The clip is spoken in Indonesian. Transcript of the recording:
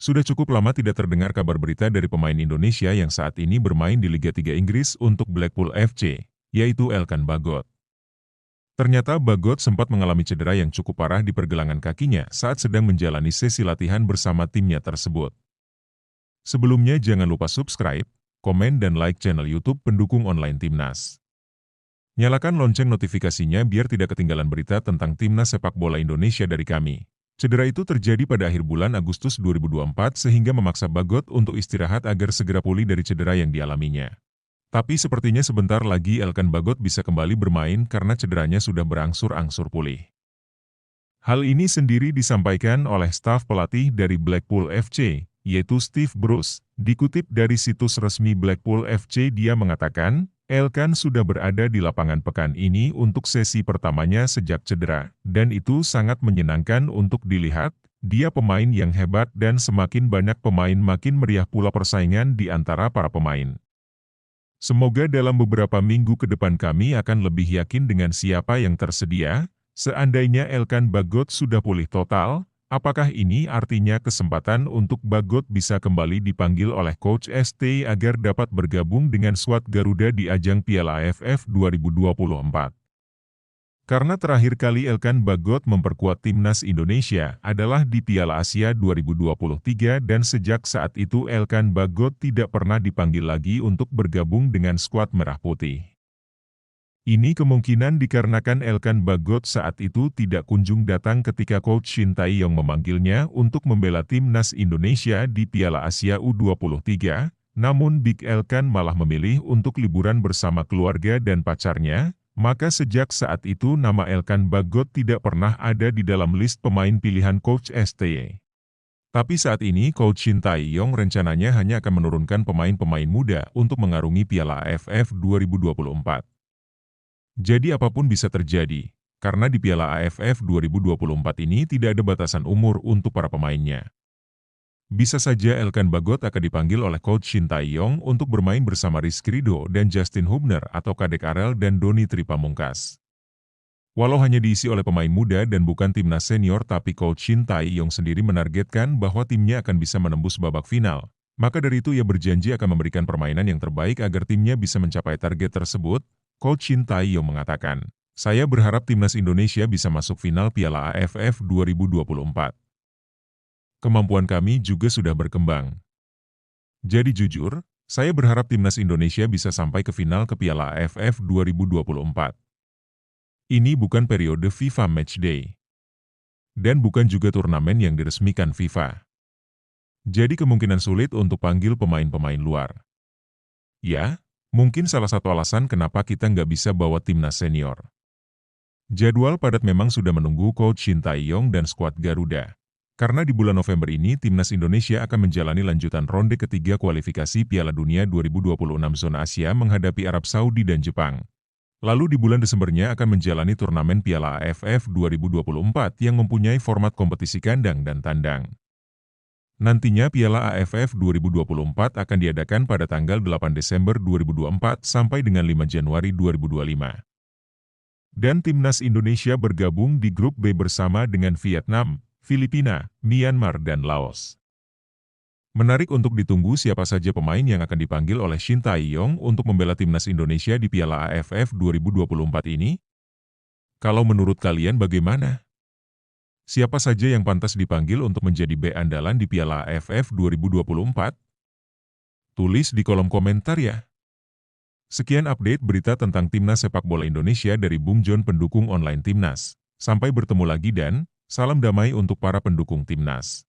Sudah cukup lama tidak terdengar kabar berita dari pemain Indonesia yang saat ini bermain di Liga 3 Inggris untuk Blackpool FC, yaitu Elkan Bagot. Ternyata Bagot sempat mengalami cedera yang cukup parah di pergelangan kakinya saat sedang menjalani sesi latihan bersama timnya tersebut. Sebelumnya jangan lupa subscribe, komen dan like channel YouTube pendukung online Timnas. Nyalakan lonceng notifikasinya biar tidak ketinggalan berita tentang Timnas sepak bola Indonesia dari kami. Cedera itu terjadi pada akhir bulan Agustus 2024 sehingga memaksa Bagot untuk istirahat agar segera pulih dari cedera yang dialaminya. Tapi sepertinya sebentar lagi Elkan Bagot bisa kembali bermain karena cederanya sudah berangsur-angsur pulih. Hal ini sendiri disampaikan oleh staf pelatih dari Blackpool FC, yaitu Steve Bruce. Dikutip dari situs resmi Blackpool FC, dia mengatakan, Elkan sudah berada di lapangan pekan ini untuk sesi pertamanya sejak cedera, dan itu sangat menyenangkan untuk dilihat. Dia pemain yang hebat dan semakin banyak pemain makin meriah pula persaingan di antara para pemain. Semoga dalam beberapa minggu ke depan kami akan lebih yakin dengan siapa yang tersedia. Seandainya Elkan Bagot sudah pulih total, apakah ini artinya kesempatan untuk Bagot bisa kembali dipanggil oleh Coach ST agar dapat bergabung dengan skuad Garuda di ajang Piala AFF 2024? Karena terakhir kali Elkan Bagot memperkuat Timnas Indonesia adalah di Piala Asia 2023 dan sejak saat itu Elkan Bagot tidak pernah dipanggil lagi untuk bergabung dengan skuad Merah Putih. Ini kemungkinan dikarenakan Elkan Bagot saat itu tidak kunjung datang ketika Coach Shin Tae-yong memanggilnya untuk membela Timnas Indonesia di Piala Asia U23, namun Big Elkan malah memilih untuk liburan bersama keluarga dan pacarnya, maka sejak saat itu nama Elkan Bagot tidak pernah ada di dalam list pemain pilihan Coach ST. Tapi saat ini Coach Shin Tae-yong rencananya hanya akan menurunkan pemain-pemain muda untuk mengarungi Piala AFF 2024. Jadi apapun bisa terjadi, karena di Piala AFF 2024 ini tidak ada batasan umur untuk para pemainnya. Bisa saja Elkan Bagot akan dipanggil oleh Coach Shin Tae-yong untuk bermain bersama Rizky Ridho dan Justin Hubner atau Kadek Arel dan Doni Tripamungkas. Walau hanya diisi oleh pemain muda dan bukan timnas senior, tapi Coach Shin Tae-yong sendiri menargetkan bahwa timnya akan bisa menembus babak final. Maka dari itu ia berjanji akan memberikan permainan yang terbaik agar timnya bisa mencapai target tersebut. Coach Shin Tae-yong mengatakan, "Saya berharap Timnas Indonesia bisa masuk final Piala AFF 2024. Kemampuan kami juga sudah berkembang. Jadi jujur, saya berharap Timnas Indonesia bisa sampai ke final ke Piala AFF 2024. Ini bukan periode FIFA Matchday. Dan bukan juga turnamen yang diresmikan FIFA. Jadi kemungkinan sulit untuk panggil pemain-pemain luar. Ya, mungkin salah satu alasan kenapa kita nggak bisa bawa timnas senior. Jadwal padat memang sudah menunggu Coach Shin Tae-yong dan skuad Garuda. Karena di bulan November ini, Timnas Indonesia akan menjalani lanjutan ronde ketiga kualifikasi Piala Dunia 2026 zona Asia menghadapi Arab Saudi dan Jepang. Lalu di bulan Desembernya akan menjalani turnamen Piala AFF 2024 yang mempunyai format kompetisi kandang dan tandang. Nantinya Piala AFF 2024 akan diadakan pada tanggal 8 Desember 2024 sampai dengan 5 Januari 2025. Dan Timnas Indonesia bergabung di grup B bersama dengan Vietnam, Filipina, Myanmar dan Laos. Menarik untuk ditunggu siapa saja pemain yang akan dipanggil oleh Shin Tae-yong untuk membela Timnas Indonesia di Piala AFF 2024 ini. Kalau menurut kalian bagaimana? Siapa saja yang pantas dipanggil untuk menjadi B andalan di Piala AFF 2024? Tulis di kolom komentar ya. Sekian update berita tentang Timnas Sepak Bola Indonesia dari Bung Jon pendukung online Timnas. Sampai bertemu lagi dan salam damai untuk para pendukung Timnas.